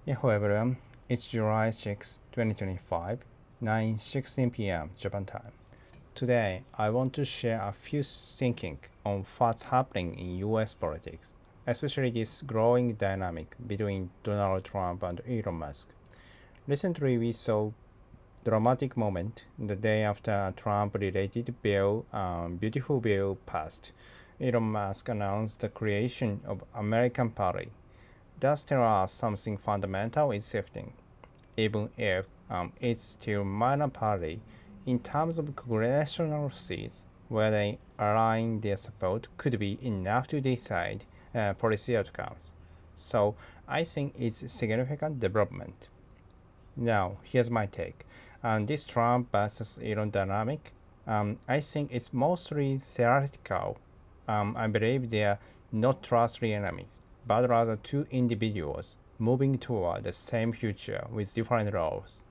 Yeah, hello everyone. It's July 6, 2025, 9:16 p.m. Japan time. Today, I want to share a few thinking on what's happening in US politics, especially this growing dynamic between Donald Trump and Elon Musk. Recently, we saw dramatic moment the day after a Trump-related bill, beautiful bill passed. Elon Musk announced the creation of American Party does tell us something fundamental is shifting, even if it's still minor party in terms of congressional seats, where they align their support could be enough to decide policy outcomes. So I think it's a significant development. Now, here's my take. This Trump versus Elon dynamic, I think it's mostly theoretical. I believe they are not trustworthy enemies, but rather two individuals moving toward the same future with different roles.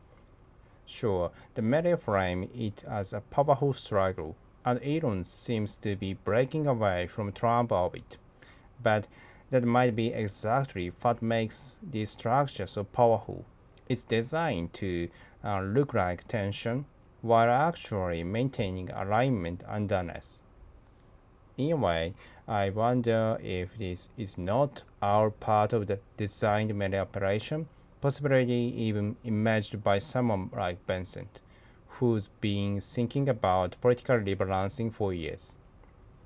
Sure, the media frame it as a powerful struggle, and Elon seems to be breaking away from Trump orbit. But that might be exactly what makes this structure so powerful. It's designed to look like tension while actually maintaining alignment underneath. In a way, I wonder if this is not our part of the designed media operation, possibly even imagined by someone like Benson, who's been thinking about political rebalancing for years.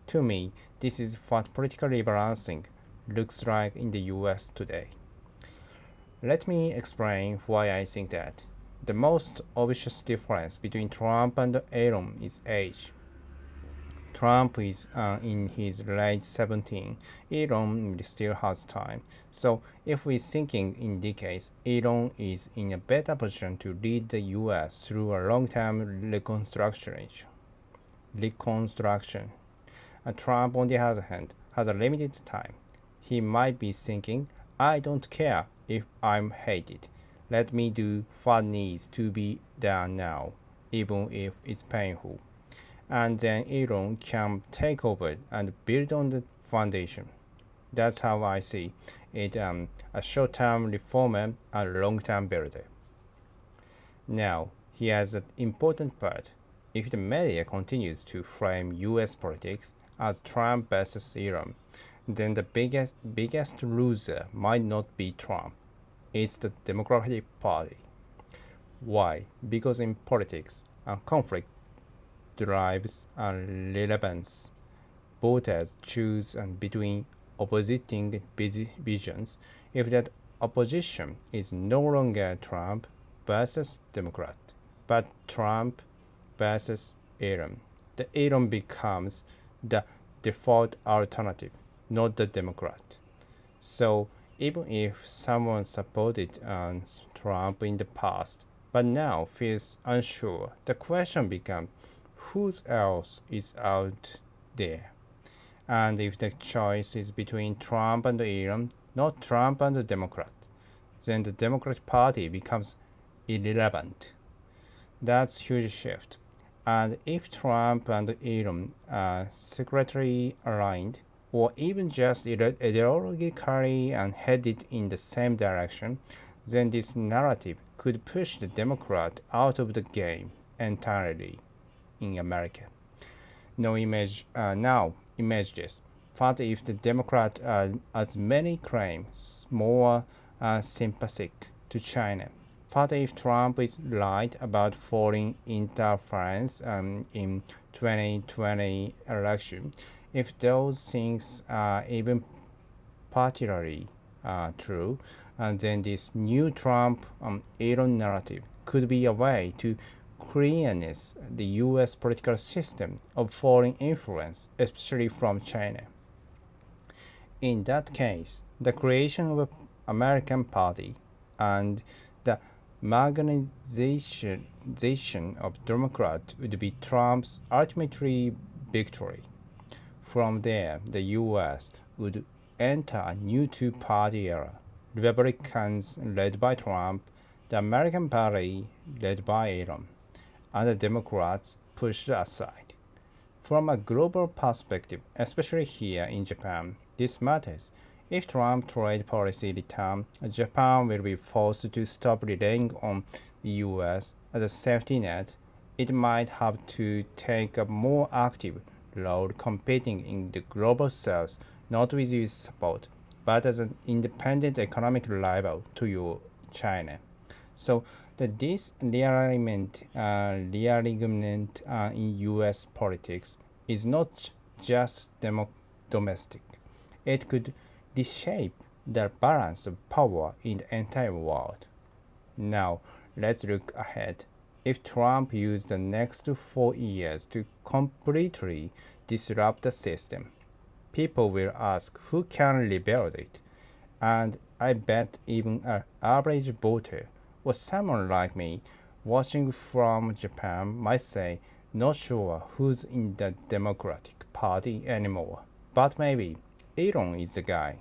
To me, this is what political rebalancing looks like in the US today. Let me explain why I think that. The most obvious difference between Trump and Elon is age. Trump is in his late 17. Elon still has time. So if we're thinking in decades, Elon is in a better position to lead the US through a long-term reconstruction. Trump, on the other hand, has a limited time. He might be thinking, I don't care if I'm hated. Let me do what needs to be done now, even if it's painful. And then Elon can take over and build on the foundation. That's how I see it, a short-term reformer and long-term builder. Now, here's an important part. If the media continues to frame US politics as Trump versus Elon, then the biggest loser might not be Trump. It's the Democratic Party. Why? Because in politics, conflict drives relevance. Voters choose between opposing visions if that opposition is no longer Trump versus Democrat, but Trump versus Elon. The Elon becomes the default alternative, not the Democrat. So even if someone supported Trump in the past, but now feels unsure, the question becomes who else is out there? And if the choice is between Trump and Elon, not Trump and the Democrat, then the Democratic Party becomes irrelevant. That's a huge shift. And if Trump and Elon are secretly aligned, or even just ideologically and headed in the same direction, then this narrative could push the Democrat out of the game entirely in America. Now image this. What if the Democrat, as many claim, more sympathetic to China? What if Trump is right about foreign interference in 2020 election? If those things are even partially true, then this new Trump Elon narrative could be a way to clearness the US political system of foreign influence, especially from China. In that case, the creation of an American party and the marginalization of Democrats would be Trump's ultimate victory. From there, the US would enter a new two-party era. Republicans led by Trump, the American Party led by Elon, and the Democrats pushed aside. From a global perspective, especially here in Japan, this matters. If Trump trade policy returns, Japan will be forced to stop relying on the US as a safety net. It might have to take a more active role competing in the global south, not with US support, but as an independent economic rival to China. So this realignment in U.S. politics is not just domestic. It could reshape the balance of power in the entire world. Now, let's look ahead. If Trump used the next 4 years to completely disrupt the system, people will ask who can rebuild it. And I bet even an average voter or someone like me watching from Japan might say, not sure who's in the Democratic Party anymore, but maybe Elon is the guy.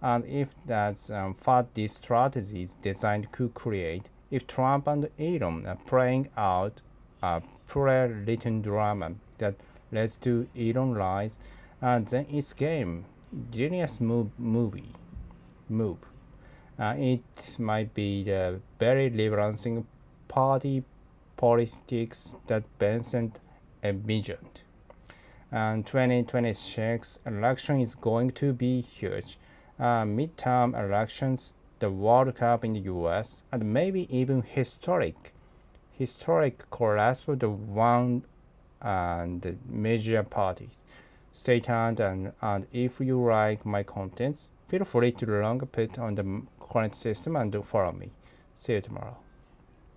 And if that's what this strategy is designed to create, if Trump and Elon are playing out a pre-written drama that leads to Elon rise, and then it's game. Genius move. It might be the very rebalancing party politics that Benson envisioned. And 2026 election is going to be huge. Midterm elections, the World Cup in the US, and maybe even historic collapse of the one and the major parties. Stay tuned, and if you like my contents, feel free to long put on the current system and follow me. See you tomorrow.